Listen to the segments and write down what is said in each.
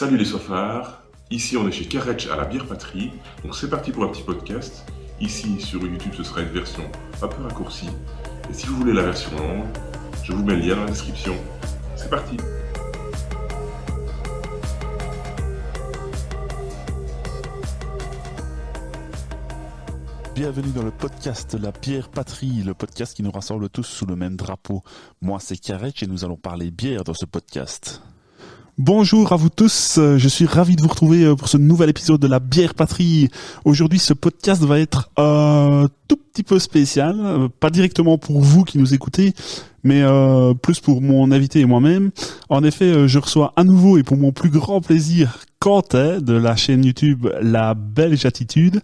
Salut les soifards, ici on est chez Karetch à la Bière Patrie, donc c'est parti pour un petit podcast. Ici sur YouTube ce sera une version un peu raccourcie, et si vous voulez la version longue, je vous mets le lien dans la description. C'est parti. Bienvenue dans le podcast La Bière Patrie, le podcast qui nous rassemble tous sous le même drapeau. Moi c'est Karetch et nous allons parler bière dans ce podcast. Bonjour à vous tous, je suis ravi de vous retrouver pour ce nouvel épisode de La Bière Patrie. Aujourd'hui ce podcast va être un tout petit peu spécial, pas directement pour vous qui nous écoutez, mais plus pour mon invité et moi-même. En effet, je reçois à nouveau et pour mon plus grand plaisir Quentin de la chaîne YouTube La Belge Attitude.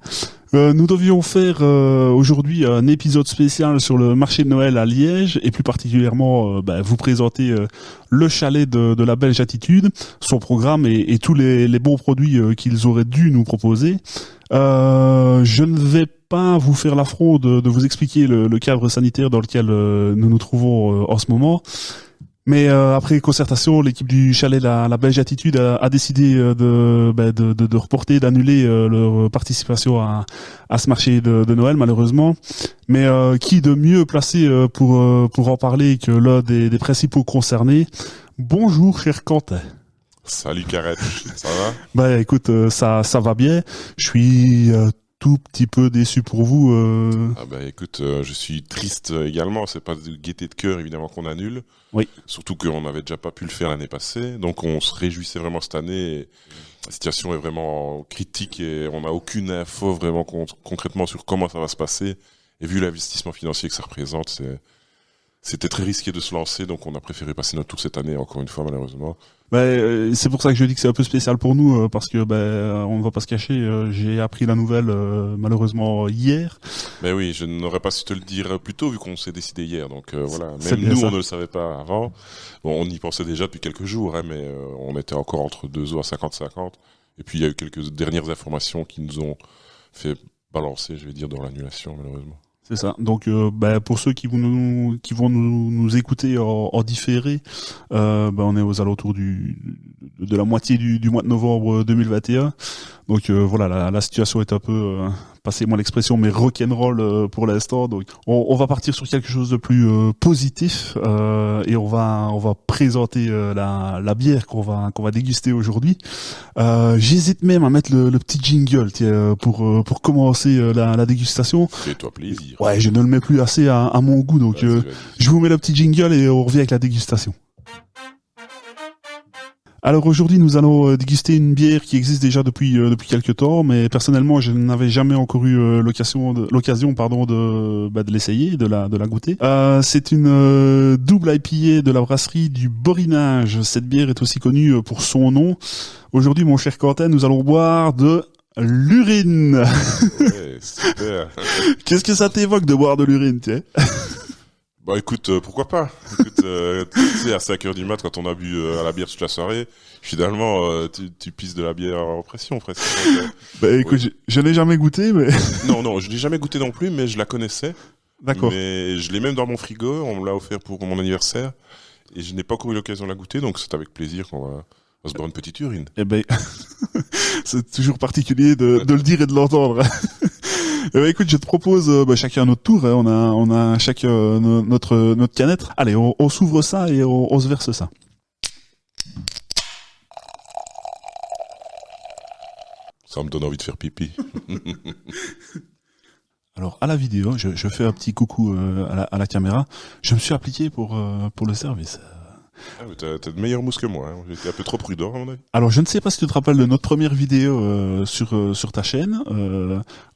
Nous devions faire aujourd'hui un épisode spécial sur le marché de Noël à Liège et plus particulièrement vous présenter le chalet de la Belge Attitude, son programme et tous les bons produits qu'ils auraient dû nous proposer. Je ne vais pas vous faire l'affront de vous expliquer le cadre sanitaire dans lequel nous nous trouvons en ce moment. Mais après concertation, l'équipe du chalet la Belge Attitude a décidé de reporter, d'annuler leur participation à ce marché de Noël malheureusement. Mais qui de mieux placé pour en parler que l'un des principaux concernés. Bonjour cher Quentin. Salut Karetch, ça va? Bah écoute, ça va bien. Je suis tout petit peu déçu pour vous. Ah bah écoute, je suis triste également. C'est pas de gaieté de cœur évidemment qu'on annule. Oui. Surtout qu'on n'avait déjà pas pu le faire l'année passée. Donc on se réjouissait vraiment cette année. Et la situation est vraiment critique et on n'a aucune info vraiment concrètement sur comment ça va se passer. Et vu l'investissement financier que ça représente, c'était très risqué de se lancer. Donc on a préféré passer notre tour cette année encore une fois malheureusement. C'est pour ça que je dis que c'est un peu spécial pour nous parce que on ne va pas se cacher. J'ai appris la nouvelle malheureusement hier. Mais oui, je n'aurais pas su te le dire plus tôt vu qu'on s'est décidé hier. Donc voilà, C'est même nous ça. on ne le savait pas avant. Bon, on y pensait déjà depuis quelques jours, mais on était encore entre deux eaux à 50-50. Et puis il y a eu quelques dernières informations qui nous ont fait balancer, je vais dire, dans l'annulation malheureusement. C'est ça. Donc, pour ceux qui vont nous écouter en différé, on est aux alentours de la moitié du mois de novembre 2021. Donc voilà, la situation est un peu, passez-moi l'expression, mais rock'n'roll pour l'instant. Donc, on va partir sur quelque chose de plus positif et on va présenter la bière qu'on va déguster aujourd'hui. J'hésite même à mettre le petit jingle pour commencer la dégustation. Fais-toi plaisir. Ouais, je ne le mets plus assez à mon goût, donc Vas-y. je vous mets le petit jingle et on revient avec la dégustation. Alors aujourd'hui, nous allons déguster une bière qui existe déjà depuis quelques temps, mais personnellement, je n'avais jamais encore eu l'occasion de l'essayer, de la goûter. C'est une double IPA de la brasserie du Borinage. Cette bière est aussi connue pour son nom. Aujourd'hui, mon cher Quentin, nous allons boire de l'urine. Ouais, super. Qu'est-ce que ça t'évoque de boire de l'urine, tu sais? Bah écoute, pourquoi pas. Écoute, tu sais, à 5h du mat, quand on a bu à la bière toute la soirée, finalement, tu pisses de la bière en pression, presque. Écoute, Oui. je n'ai jamais goûté, mais... Non, je l'ai jamais goûté non plus, mais je la connaissais. D'accord. Mais je l'ai même dans mon frigo, on me l'a offert pour mon anniversaire, et je n'ai pas encore eu l'occasion de la goûter, donc c'est avec plaisir qu'on va se boire une petite urine. Eh ben, c'est toujours particulier de le dire et de l'entendre. Eh ben, écoute, je te propose chacun à notre tour. Hein, on a chacun notre canette. Allez, on s'ouvre ça et on se verse ça. Ça me donne envie de faire pipi. Alors à la vidéo, je fais un petit coucou à la caméra. Je me suis appliqué pour le service. Ah, mais t'as de meilleures mousses que moi, hein. J'étais un peu trop prudent à mon avis. Alors je ne sais pas si tu te rappelles de notre première vidéo sur ta chaîne.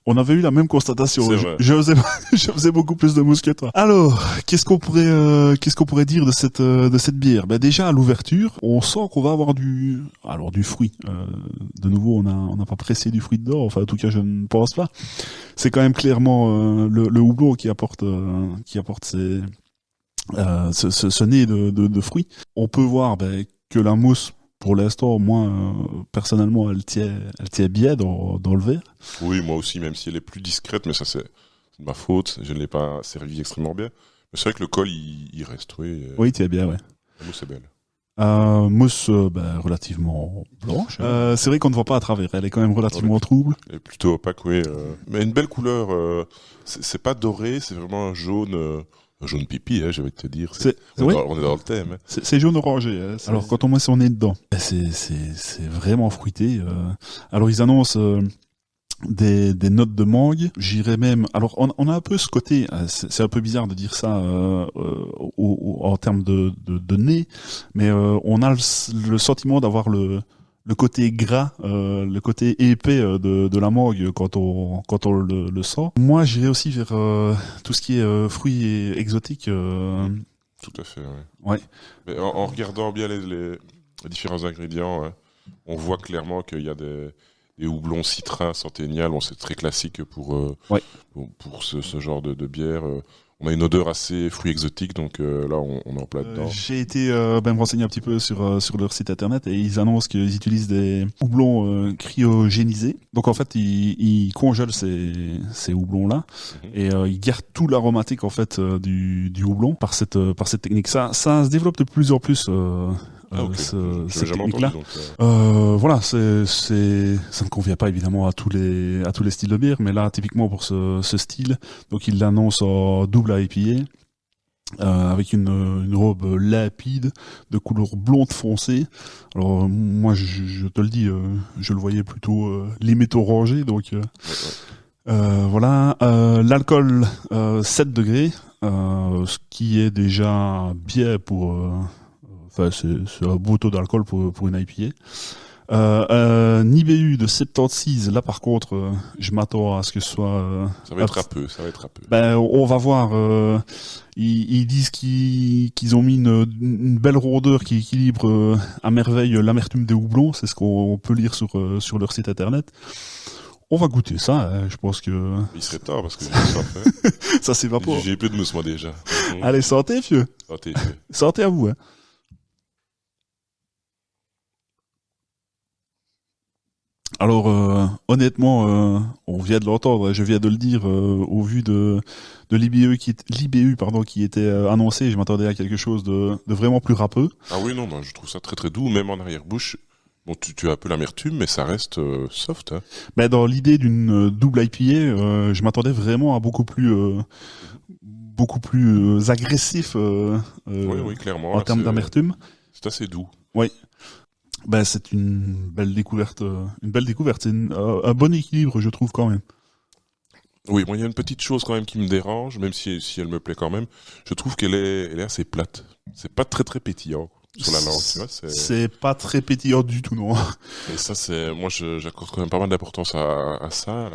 On avait eu la même constatation. C'est vrai. Je faisais beaucoup plus de mousse que toi. Alors, qu'est-ce qu'on pourrait dire de cette bière? Ben déjà à l'ouverture, on sent qu'on va avoir du fruit. De nouveau, on n'a pas pressé du fruit dedans. Enfin, en tout cas, je ne pense pas. C'est quand même clairement le houblon qui apporte ce nez de fruits. On peut voir que la mousse, pour l'instant, moi, personnellement, elle tient bien dans le verre. Oui, moi aussi, même si elle est plus discrète, mais ça c'est de ma faute, je ne l'ai pas servi extrêmement bien. Mais c'est vrai que le col, il reste, oui. Oui, il tient bien, ouais. La mousse est belle. Mousse relativement blanche. C'est vrai qu'on ne voit pas à travers. Elle est quand même relativement trouble. Elle est plutôt opaque, oui. Mais une belle couleur. C'est pas doré, c'est vraiment un jaune pipi, j'ai envie de te dire. On est dans le thème. Hein. C'est jaune orangé. Hein. Alors quand on met son nez dedans, c'est vraiment fruité. Alors ils annoncent des notes de mangue. J'irais même. Alors on a un peu ce côté. C'est un peu bizarre de dire ça en termes de nez, mais on a le sentiment d'avoir le côté gras, le côté épais de la mangue quand on le sent. Moi, j'irais aussi vers tout ce qui est fruits exotiques. Tout à fait, ouais. Ouais. Mais en regardant bien les différents ingrédients, hein, on voit clairement qu'il y a des houblons citrin, centennial. C'est très classique pour ce genre de bière. On a une odeur assez fruits exotiques, donc là, on est en plein dedans. J'ai été me renseigner un petit peu sur leur site internet et ils annoncent qu'ils utilisent des houblons cryogénisés. Donc en fait, ils congèlent ces houblons-là et ils gardent tout l'aromatique en fait du houblon par cette technique. Ça se développe de plus en plus. Cette technique-là. Voilà, ça ne convient pas évidemment à tous les styles de bière, mais là typiquement pour ce style, donc il l'annonce en double IPA avec une robe limpide de couleur blonde foncée. Alors moi je te le dis, je le voyais plutôt limite orangé, donc voilà. L'alcool 7 degrés, ce qui est déjà bien pour c'est un beau taux d'alcool pour une IPA. Un IBU de 76, là par contre, je m'attends à ce que ce soit... ça va être un peu. On va voir. Ils disent qu'ils ont mis une belle rondeur qui équilibre à merveille l'amertume des houblons. C'est ce qu'on peut lire sur leur site internet. On va goûter ça, hein, je pense que... Il serait tard parce que j'ai soif. Ça s'évapore. J'ai plus de mousse moi déjà. Allez, santé, vieux. Santé. Santé à vous, hein. Alors honnêtement, on vient de l'entendre, je viens de le dire, au vu de l'IBU qui était annoncé, je m'attendais à quelque chose de vraiment plus râpeux. Ah oui, non, je trouve ça très très doux, même en arrière-bouche. Bon, tu as un peu l'amertume, mais ça reste soft. Hein. Mais dans l'idée d'une double IPA, je m'attendais vraiment à beaucoup plus agressif oui, clairement, en termes d'amertume. C'est assez doux. Oui. C'est une belle découverte. C'est un bon équilibre, je trouve, quand même. Oui, moi, il y a une petite chose quand même qui me dérange, même si elle me plaît quand même. Je trouve qu'elle est assez plate. C'est pas très très pétillant sur la langue, tu vois. C'est pas très pétillant du tout, non. Et ça, moi, j'accorde quand même pas mal d'importance à ça,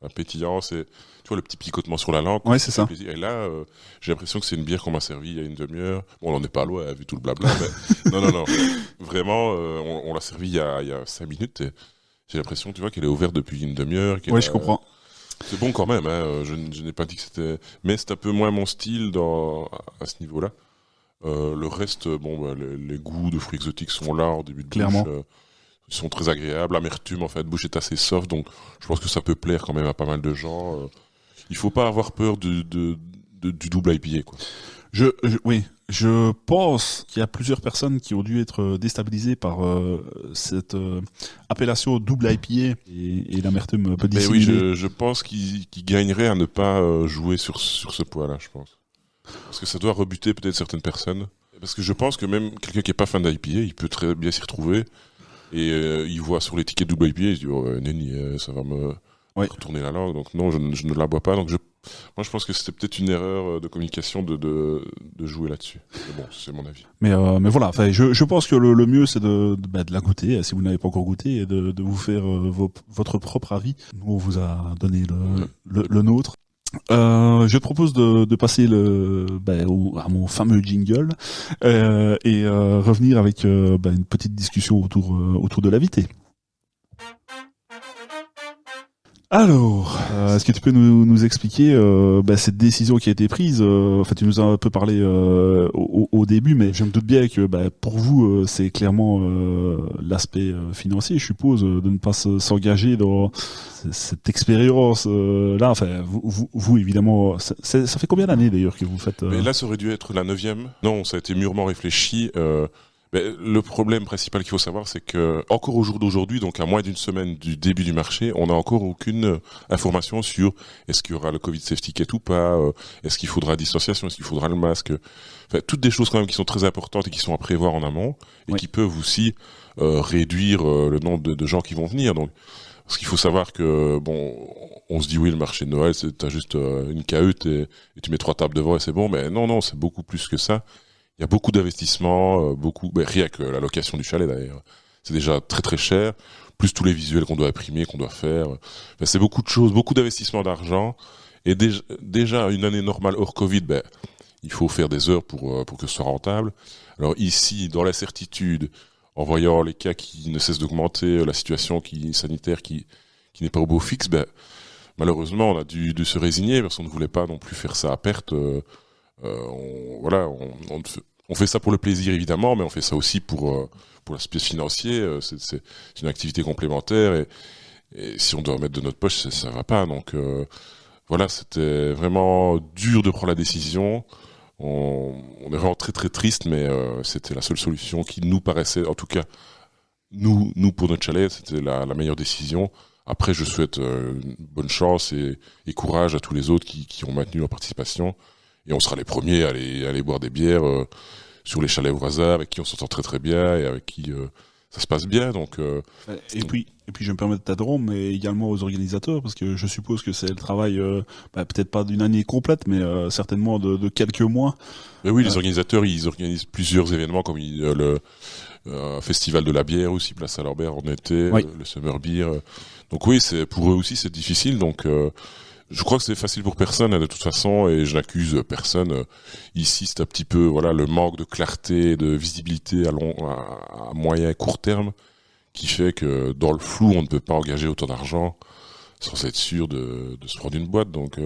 la pétillance, et tu vois le petit picotement sur la langue. Ouais, c'est ça. Plaisir. Et là, j'ai l'impression que c'est une bière qu'on m'a servie il y a une demi-heure. Bon, on n'en est pas loin, vu tout le blabla, mais non. Vraiment, on l'a servi il y a 5 minutes et j'ai l'impression, tu vois, qu'elle est ouverte depuis une demi-heure. Oui, je comprends. C'est bon quand même, hein. Je n'ai pas dit que c'était, mais c'est un peu moins mon style à ce niveau-là. Le reste, les goûts de fruits exotiques sont là en début de Clairement. bouche. Ils sont très agréables. L'amertume, en fait, bouche est assez soft, donc je pense que ça peut plaire quand même à pas mal de gens. Il faut pas avoir peur du double IPA, quoi. Oui, je pense qu'il y a plusieurs personnes qui ont dû être déstabilisées par cette appellation double IPA et l'amertume peu dissimulée. Mais oui, je pense qu'ils gagneraient à ne pas jouer sur ce point-là, je pense. Parce que ça doit rebuter peut-être certaines personnes. Parce que je pense que même quelqu'un qui est pas fan d'IPA, il peut très bien s'y retrouver. Et il voit sur l'étiquette double IPA, il se dit nenni, ça va me retourner la langue. Donc non, je ne la bois pas. Donc moi je pense que c'était peut-être une erreur de communication de jouer là-dessus. Mais bon, c'est mon avis. Mais voilà, je pense que le mieux c'est de la goûter si vous n'avez pas encore goûté et de vous faire votre propre avis. Nous on vous a donné le nôtre. Je te propose de passer à mon fameux jingle et revenir avec une petite discussion autour de l'invité. Alors, est-ce que tu peux nous expliquer cette décision qui a été prise tu nous as un peu parlé au début, mais je me doute bien que pour vous, c'est clairement l'aspect financier, je suppose, de ne pas s'engager dans cette expérience là. Enfin, vous évidemment, ça fait combien d'années d'ailleurs que vous faites Mais là, ça aurait dû être la 9e. Non, ça a été mûrement réfléchi. Mais le problème principal qu'il faut savoir, c'est que encore au jour d'aujourd'hui, donc à moins d'une semaine du début du marché, on n'a encore aucune information sur est-ce qu'il y aura le Covid Safety Kit ou pas, est-ce qu'il faudra la distanciation, est-ce qu'il faudra le masque. Enfin, toutes des choses quand même qui sont très importantes et qui sont à prévoir en amont et qui peuvent aussi réduire le nombre de gens qui vont venir. Donc, parce qu'il faut savoir que on se dit oui, le marché de Noël, t'as juste une cahute et tu mets 3 tables devant et c'est bon. Mais non, c'est beaucoup plus que ça. Il y a beaucoup d'investissements, rien que la location du chalet d'ailleurs. C'est déjà très très cher, plus tous les visuels qu'on doit imprimer, qu'on doit faire. Enfin, c'est beaucoup de choses, beaucoup d'investissements d'argent. Et déjà une année normale hors Covid, il faut faire des heures pour que ce soit rentable. Alors ici, dans l'incertitude, en voyant les cas qui ne cessent d'augmenter, la situation sanitaire qui n'est pas au beau fixe, malheureusement, on a dû se résigner parce qu'on ne voulait pas non plus faire ça à perte. On fait ça pour le plaisir évidemment, mais on fait ça aussi pour l'aspect financier. C'est une activité complémentaire et si on doit mettre de notre poche, ça va pas. Donc c'était vraiment dur de prendre la décision. On est vraiment très très triste, mais c'était la seule solution qui nous paraissait, en tout cas nous pour notre chalet, c'était la meilleure décision. Après, je souhaite bonne chance et courage à tous les autres qui ont maintenu leur participation. Et on sera les premiers à aller boire des bières sur les chalets voisins avec qui on s'entend très très bien et avec qui ça se passe bien. Donc et puis je me permets de t'interrompre, mais également aux organisateurs, parce que je suppose que c'est le travail peut-être pas d'une année complète, mais certainement de quelques mois. Mais oui, les organisateurs, ils organisent plusieurs événements comme le festival de la bière aussi, Place à Lambert en été, le Summer Beer. Donc oui, pour eux aussi c'est difficile. Donc je crois que c'est facile pour personne de toute façon, et je n'accuse personne. Ici, c'est un petit peu le manque de clarté, de visibilité à moyen et court terme qui fait que dans le flou, on ne peut pas engager autant d'argent sans être sûr de se prendre une boîte. Donc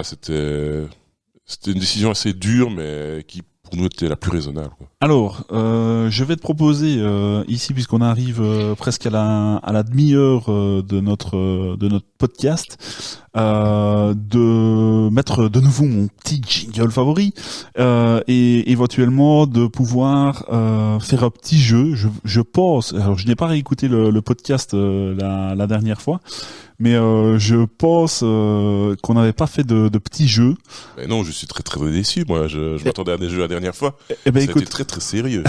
c'était une décision assez dure, mais qui pour nous était la plus raisonnable, quoi. Alors, je vais te proposer ici, puisqu'on arrive presque à la demi-heure de notre podcast, de mettre de nouveau mon petit jingle favori et éventuellement de pouvoir faire un petit jeu. Je pense, alors je n'ai pas réécouté le podcast la dernière fois, mais je pense qu'on n'avait pas fait de petits jeux. Mais non, je suis très très déçu. Moi, je m'attendais à des jeux la dernière fois. Écoute, très très sérieux.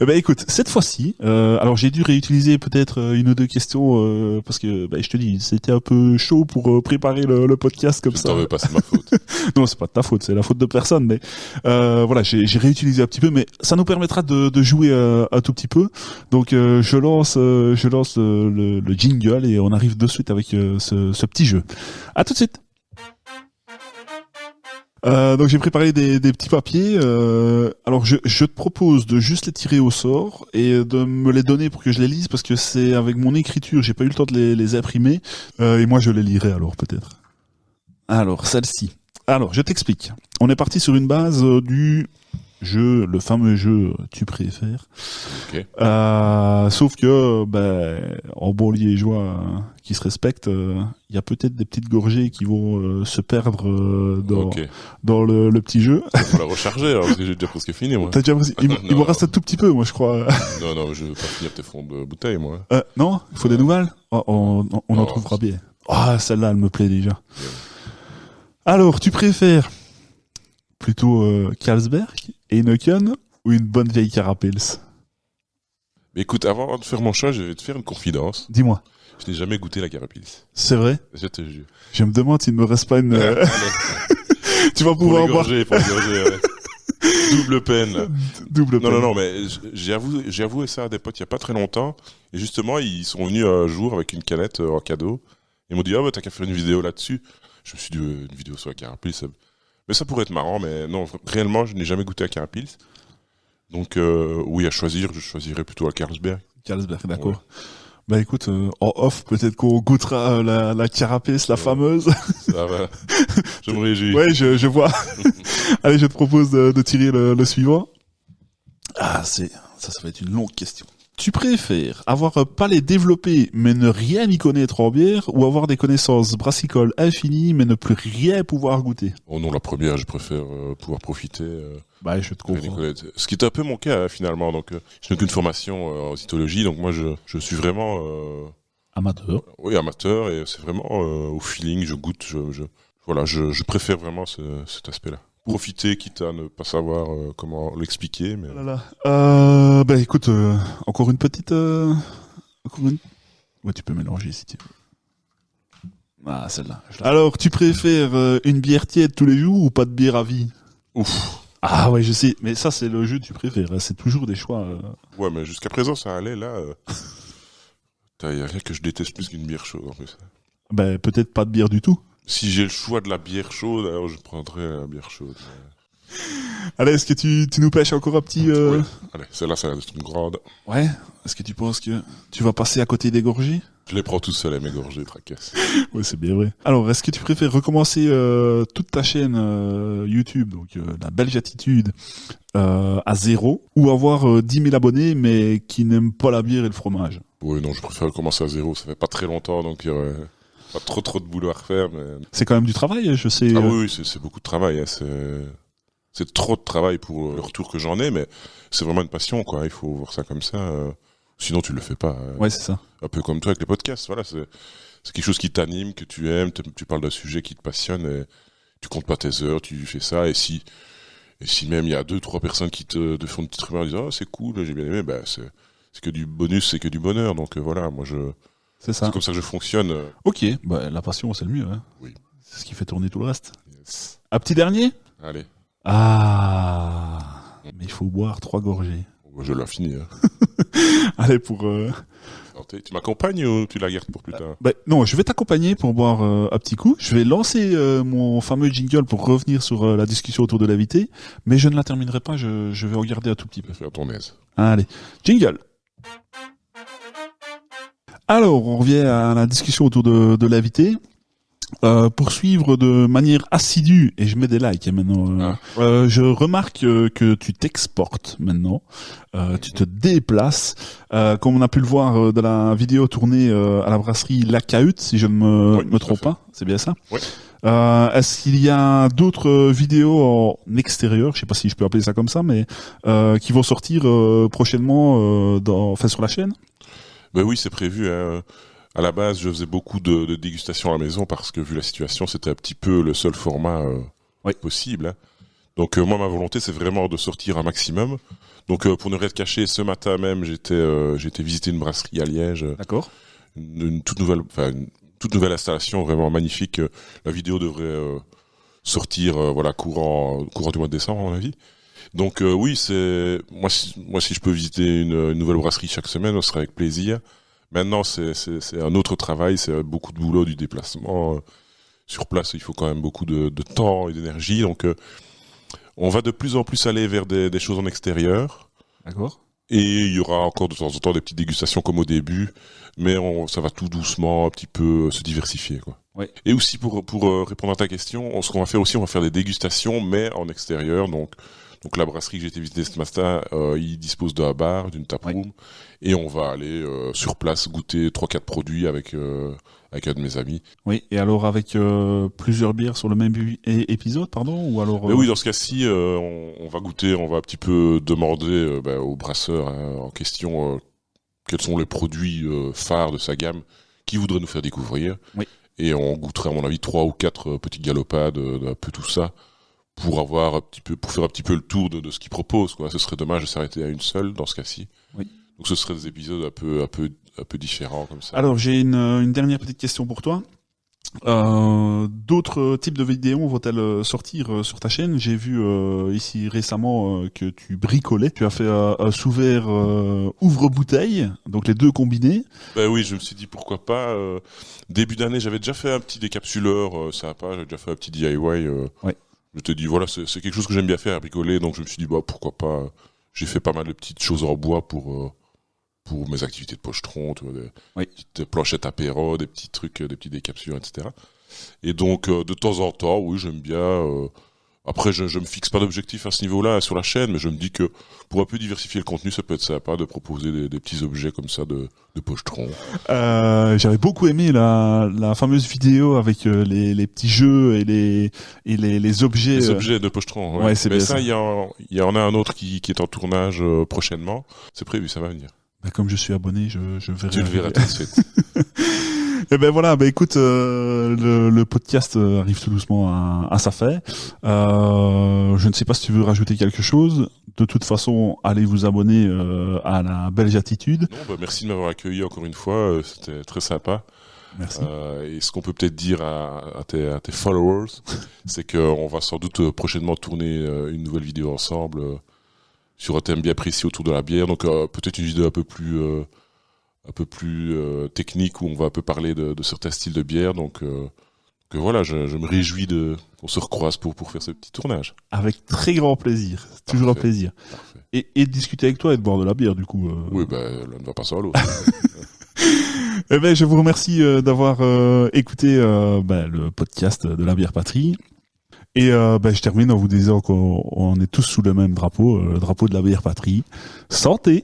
Écoute, cette fois-ci, alors j'ai dû réutiliser peut-être une ou deux questions parce que je te dis, c'était un peu chaud pour préparer le podcast comme ça. Je t'en veux pas, c'est ma faute. Non, c'est pas de ta faute, c'est la faute de personne. Mais j'ai réutilisé un petit peu, mais ça nous permettra de jouer un tout petit peu. Donc je lance le jingle et on arrive de suite avec ce petit jeu. À tout de suite. Donc j'ai préparé des petits papiers. Alors je te propose de juste les tirer au sort et de me les donner pour que je les lise, parce que c'est avec mon écriture, j'ai pas eu le temps de les imprimer. Et moi je les lirai alors peut-être. Alors celle-ci. Alors je t'explique. On est parti sur une base du jeu, le fameux jeu Tu préfères. Okay. Sauf que en bon liégeois qui se respecte, il y a peut-être des petites gorgées qui vont se perdre dans le petit jeu. Faut la recharger alors, parce que j'ai déjà presque fini, moi. T'as déjà presque... Il me reste un tout petit peu, moi je crois. Non, je veux pas finir tes fonds de bouteille, moi. Non, il faut des nouvelles. On en trouvera bien. Celle-là elle me plaît déjà. Bien. Alors, tu préfères plutôt Carlsberg, Heineken ou une bonne vieille Carapils? Mais écoute, avant de faire mon choix, je vais te faire une confidence. Dis-moi. Je n'ai jamais goûté la Carapils. C'est vrai? Je te jure. Je me demande s'il ne me reste pas une... Tu vas pouvoir boire... Pour égorger, ouais. Double peine. Double peine. Non, mais j'ai avoué ça à des potes il y a pas très longtemps. Et justement, ils sont venus un jour avec une canette en cadeau. Ils m'ont dit, t'as qu'à faire une vidéo là-dessus. Je me suis dit, une vidéo sur la Carapils, mais ça pourrait être marrant, mais non, réellement, je n'ai jamais goûté à Carapils. Donc, oui, à choisir, je choisirais plutôt la Carlsberg. Carlsberg, d'accord. Ouais. Écoute, en off, peut-être qu'on goûtera la Carapils, la fameuse. Ça va. Je me réjouis. Ouais, je vois. Allez, je te propose de tirer le suivant. Ça va être une longue question. Tu préfères avoir un palais développé mais ne rien y connaître en bière ou avoir des connaissances brassicoles infinies mais ne plus rien pouvoir goûter? Oh non, la première, je préfère pouvoir profiter. Bah, je te Rien y comprends. connaître. Ce qui est un peu mon cas finalement. Donc, je n'ai qu'une formation en cytologie, donc moi je suis vraiment Amateur. oui amateur et c'est vraiment au feeling. Je goûte, voilà, je préfère vraiment cet aspect-là. Profiter, quitte à ne pas savoir comment l'expliquer, mais Oh là là. Écoute, encore une petite... Encore une... Ouais, tu peux mélanger si tu veux. Ah, celle-là. Alors, tu préfères une bière tiède tous les jours ou pas de bière à vie? ouf. Ah ouais, je sais. Mais ça, c'est le jeu que tu préfères. Hein. C'est toujours des choix. Ouais, mais jusqu'à présent ça allait là. Il y a rien que je déteste plus qu'une bière chaude en plus. Ben, peut-être pas de bière du tout. Si j'ai le choix de la bière chaude, alors je prendrais la bière chaude. Allez, est-ce que tu nous pêches encore un petit... Ouais. Allez, celle-là, ça va être une grande. Ouais. Est-ce que tu penses que tu vas passer à côté des gorgées? Je les prends tout seul à mes gorgées, tracasse. Ouais, c'est bien vrai. Alors, est-ce que tu préfères recommencer toute ta chaîne YouTube, donc la Belge Attitude, à zéro, ou avoir 10 000 abonnés mais qui n'aiment pas la bière et le fromage? Oui, non, je préfère commencer à zéro. Ça fait pas très longtemps, donc il y aurait pas trop de boulot à refaire. Mais... C'est quand même du travail, je sais. Ah oui, c'est beaucoup de travail. Hein. C'est trop de travail pour le retour que j'en ai, mais c'est vraiment une passion, quoi. Il faut voir ça comme ça. Sinon, tu le fais pas. Ouais, c'est ça. Un peu comme toi avec les podcasts. Voilà, c'est quelque chose qui t'anime, que tu aimes. Tu parles d'un sujet qui te passionne et tu comptes pas tes heures, tu fais ça. Et si même il y a 2-3 personnes qui te font une petite rumeur en disant, oh, c'est cool, j'ai bien aimé, bah, c'est que du bonus, c'est que du bonheur. Donc voilà, moi C'est ça. c'est comme ça que je fonctionne. Ok, bah, la passion, c'est le mieux. Hein. Oui. C'est ce qui fait tourner tout le reste. Yes. Un petit dernier? Allez, Ah, mais il faut boire 3 gorgées. je l'ai fini. Hein. Allez, pour... Santé. Tu m'accompagnes ou tu la gardes pour plus tard? non, je vais t'accompagner pour boire un petit coup. Je vais lancer mon fameux jingle pour revenir sur la discussion autour de l'invité, mais je ne la terminerai pas, je vais regarder un tout petit peu. Fais à ton aise. Allez, jingle. Alors, on revient à la discussion autour de l'invité. Pour suivre de manière assidue, et je mets des likes hein, maintenant, je remarque que tu t'exportes maintenant, tu te déplaces, comme on a pu le voir dans la vidéo tournée à la brasserie La Cahute, si je ne Oui, me tout à trompe fait. pas, c'est bien ça? Oui. Est-ce qu'il y a d'autres vidéos en extérieur, je sais pas si je peux appeler ça comme ça, mais qui vont sortir prochainement sur la chaîne? Ben oui, c'est prévu. Hein. À la base, je faisais beaucoup de dégustations à la maison parce que vu la situation, c'était un petit peu le seul format possible. Hein. Donc moi, ma volonté, c'est vraiment de sortir un maximum. Donc pour ne rien te cacher, ce matin même, j'étais visiter une brasserie à Liège, D'accord. une toute nouvelle installation, vraiment magnifique. La vidéo devrait sortir courant du mois de décembre, à mon avis. Donc oui, c'est moi si je peux visiter une nouvelle brasserie chaque semaine, ce serait avec plaisir. Maintenant, c'est un autre travail, c'est beaucoup de boulot, du déplacement. Sur place, il faut quand même beaucoup de temps et d'énergie. Donc, on va de plus en plus aller vers des choses en extérieur. D'accord. Et il y aura encore de temps en temps des petites dégustations comme au début. Mais ça va tout doucement, un petit peu se diversifier, quoi. Ouais. Et aussi, pour répondre à ta question, ce qu'on va faire aussi, on va faire des dégustations, mais en extérieur. Donc la brasserie que j'ai été visiter ce matin, il dispose d'un bar, d'une taproom, et on va aller sur place goûter 3-4 produits avec un de mes amis. Oui, et alors avec plusieurs bières sur le même épisode, pardon, ou alors Mais oui, dans ce cas-ci, on va goûter, on va un petit peu demander au brasseur en question quels sont les produits phares de sa gamme qu'il voudrait nous faire découvrir. Oui. Et on goûterait, à mon avis, 3 ou 4 petites galopades d'un peu tout ça. Pour faire un petit peu le tour de ce qu'il propose, quoi. Ce serait dommage de s'arrêter à une seule dans ce cas-ci. Oui. Donc ce serait des épisodes un peu différents comme ça. Alors j'ai une dernière petite question pour toi. D'autres types de vidéos vont-elles sortir sur ta chaîne? J'ai vu ici récemment que tu bricolais. Tu as fait un sous-verre ouvre-bouteille, donc les deux combinés. Ben oui, je me suis dit pourquoi pas. Début d'année, j'avais déjà fait un petit décapsuleur sympa, j'avais déjà fait un petit DIY. Ouais. Je te dis voilà, c'est quelque chose que j'aime bien faire, bricoler, donc je me suis dit pourquoi pas. J'ai fait pas mal de petites choses en bois pour mes activités de pochetron, tu vois, des petites planchettes apéro, des petits trucs, des petits décapsuleurs, etc. Et donc de temps en temps, oui, j'aime bien Après, je me fixe pas d'objectif à ce niveau-là sur la chaîne, mais je me dis que pour un peu diversifier le contenu, ça peut être sympa de proposer des petits objets comme ça de pochetron. J'avais beaucoup aimé la fameuse vidéo avec les petits jeux et les objets. Les objets de pochetron. Ouais, c'est mais bien ça, il y en a un autre qui est en tournage prochainement. C'est prévu, ça va venir. Bah, comme je suis abonné, je verrai. Tu le verras tout de suite. Et ben voilà, écoute, le podcast arrive tout doucement à sa fin. Je ne sais pas si tu veux rajouter quelque chose. De toute façon, allez vous abonner à la Belge Attitude. Non, merci de m'avoir accueilli encore une fois. C'était très sympa. Merci. Et ce qu'on peut peut-être dire à tes followers, c'est qu'on va sans doute prochainement tourner une nouvelle vidéo ensemble sur un thème bien précis autour de la bière. Donc peut-être une vidéo un peu plus technique où on va un peu parler de certains styles de bière. Donc que voilà, je me réjouis qu'on se recroise pour faire ce petit tournage. Avec très grand plaisir. Toujours un plaisir. Parfait. Et de discuter avec toi et de boire de la bière, du coup. Oui, l'un ne va pas sans l'autre. Eh ben, je vous remercie d'avoir écouté le podcast de la bière patrie. Et je termine en vous disant qu'on est tous sous le même drapeau, le drapeau de la bière patrie. Santé!